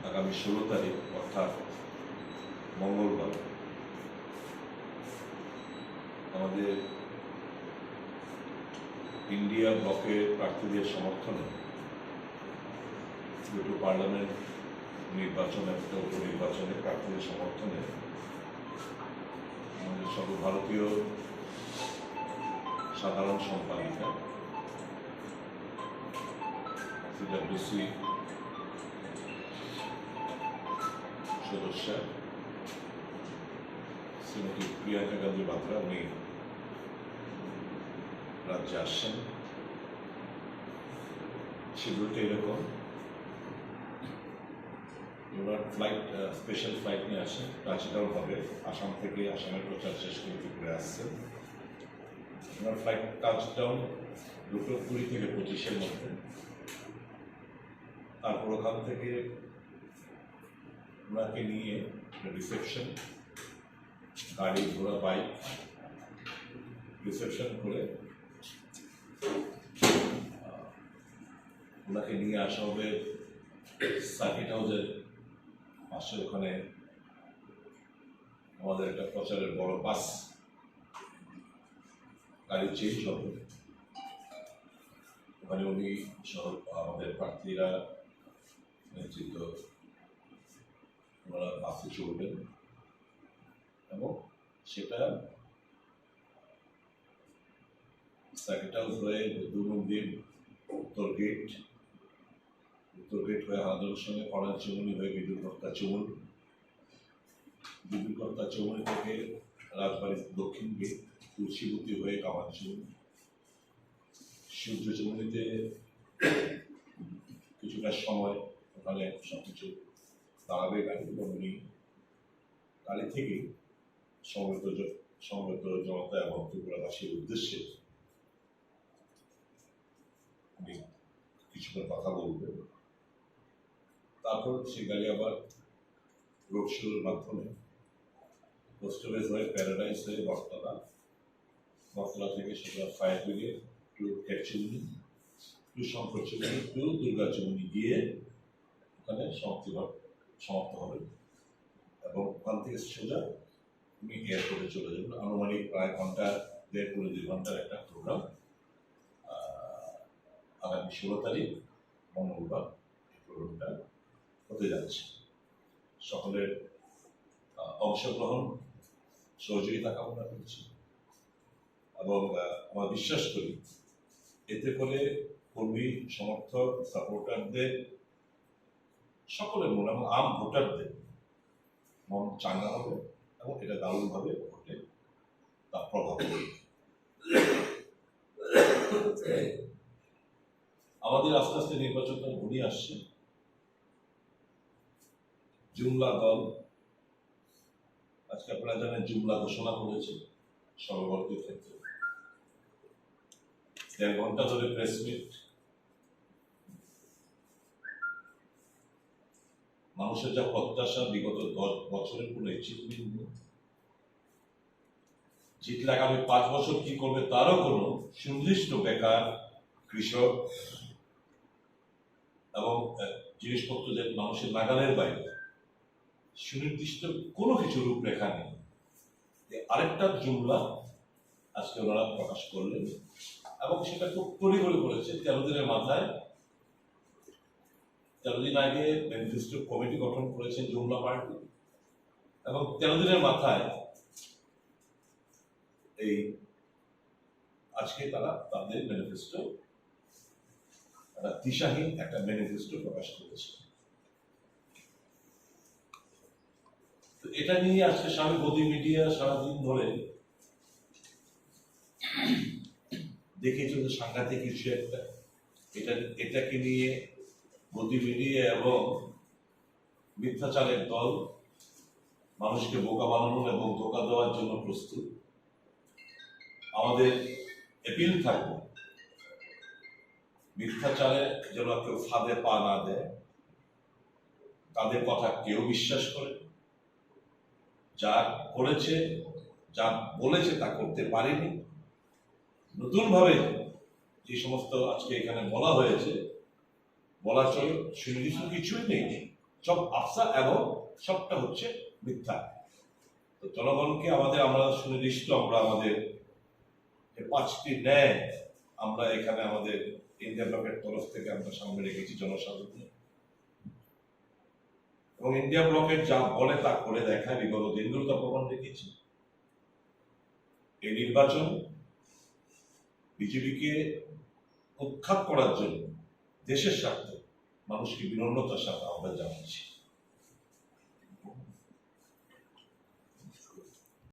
আগামী 16 তারিখ অর্থাৎ মঙ্গলবার আমাদের ইন্ডিয়া ব্লকের প্রার্থীদের সমর্থনে দুটো পার্লামেন্ট নির্বাচন, একটা উপনির্বাচনে প্রার্থীদের সমর্থনে আমাদের সর্বভারতীয় সাধারণ সম্পাদিকা সিডব্লিউসি সদস্য শ্রীমতী প্রিয়াঙ্কা গান্ধী বাত্রা উনি রাজ্যে আসছেন। শিডিউলটা এরকম, ওনার স্পেশাল ফ্লাইট নিয়ে আসেন, প্রাচীটাও হবে আসাম থেকে, আসামের প্রচার শেষ করে ত্রিপুরে আসছেন। ওনার ফ্লাইট টাচডাউন 2:20 থেকে 25-এর মধ্যে। তারপর ওখান থেকে ওনাকে নিয়ে রিসেপশন, গাড়ি ঘোড়া, বাইক রিসেপশন করে ওনাকে নিয়ে আসা হবে সার্কিট হাউসের পাশে। ওখানে আমাদের একটা প্রচারের বড় বাস গাড়ি চেঞ্জ হবে, ওখানে উনি সহ আমাদের প্রার্থীরা নেতৃত্ব ওনারা বাসে চলবেন এবং সেটা সার্কিট হাউস হয়ে বৌদ্ধ মন্দির, উত্তর গেট হয়ে আন্দোলনের সঙ্গে কড়ার চৌমুনি হয়ে বিদ্যুৎকর্তা চৌমুনি, বিদ্যুৎকর্তা চৌমুনি থেকে রাজবাড়ির দক্ষিণ গেট, তুলসীবতী হয়ে কামার চৌমুনি, সূর্য চৌমুনিতে কিছুটা সময় ওখানে সবকিছু দাঁড়াবে গাড়ি এবং উনি গাড়ি থেকে সমবেত জনতা এবং ত্রিপুরাবাসীর উদ্দেশ্যে উনি কিছুটা কথা বলবেন। তারপর সেই গাড়ি আবার রোড শোর মাধ্যমে হোস্টেলের হয়ে প্যারাডাইস হয়ে বটতলা থেকে সেটা ফায়ার ব্রিগেড টু ক্যাচুমনি টু শঙ্কর চৌমুনি টু দুর্গা চৌমুনি গিয়ে ওখানে সমাপ্ত হবে এবং ওখান থেকে সোজা উনি এয়ারপোর্টে চলে যাবেন। আনুমানিক প্রায় ঘন্টা 1.5-2 ঘন্টার একটা প্রোগ্রাম আগামী 16 তারিখ মঙ্গলবার এই প্রোগ্রামটা হতে যাচ্ছে। সকলের অংশগ্রহণ, সহযোগিতা কামনা করছি এবং আমরা বিশ্বাস করি এতে করে কর্মী, সমর্থক, সাপোর্টারদের সকলের মনে এবং আম ভোটারদের মন চাঙ্গা হবে এবং এটা দারুণভাবে ভোটে তার প্রভাব পড়বে। আমাদের আস্তে আস্তে নির্বাচনটা ঘনিয়ে আসছে। জুমলা দল আজকে আপনারা জানেন জুমলা ঘোষণা করেছে সর্বভারতীয় ক্ষেত্রে। 1.5 ঘন্টা ধরে প্রেস মিট, মানুষের যা প্রত্যাশা, বিগত 10 বছরের কোনো অ্যাচিভমেন্ট নেই। জিতলে আগামী 5 বছর কি করবে তারও কোনো সুনির্দিষ্ট, বেকার, কৃষক এবং জিনিসপত্র যে মানুষের নাগালের বাইরে সুনির্দিষ্ট কোনো কিছু রূপরেখা নেই। আরেকটা জুমলা আজকে ওনারা প্রকাশ করলেন এবং সেটা খুব তড়িঘড়ি করেছে। 13 দিনের মাথায়, 13 দিন আগে ম্যানিফেস্টো কমিটি গঠন করেছেন জুমলা পার্টি এবং 13 দিনের মাথায় এই আজকে তারা তাদের ম্যানিফেস্টো, দিশাহীন একটা ম্যানিফেস্টো প্রকাশ করেছে। তো এটা নিয়ে আজকে স্বামী গদি মিডিয়া সারাদিন ধরে দেখে চলছে সাংঘাতিক কিছু একটা। এটাকে নিয়ে গদি মিডিয়া এবং মিথ্যাচারের দল মানুষকে বোকা বানানো এবং ধোঁকা দেওয়ার জন্য প্রস্তুত। আমাদের অ্যাপিল থাকবে মিথ্যাচারে যেন কেউ ফাঁদে পা না দেয়, তাদের কথা কেউ বিশ্বাস করে, যা করেছে, যা বলেছে তা করতে পারেনি। নতুন ভাবে যে সমস্ত আজকে এখানে বলা হয়েছে, বলা চলে সুনির্দিষ্ট কিছুই নেই, সব আফসা এবং সবটা হচ্ছে মিথ্যা। তো জনগণকে আমরা সুনির্দিষ্ট আমরা আমাদের যে 5টি ন্যায় আমরা এখানে আমাদের ইন্ডিয়া ব্লকের তরফ থেকে আমরা সামনে রেখেছি জনসাধারণ, এবং ইন্ডিয়া ব্লকের যা বলে তা করে দেখায় বিগত দিনগুলো তা প্রমাণ রেখেছি। এই নির্বাচন বিজেপিকে উৎখাত করার জন্য দেশের স্বার্থে মানুষকে বিনম্রতার সাথে আহ্বান জানাচ্ছি।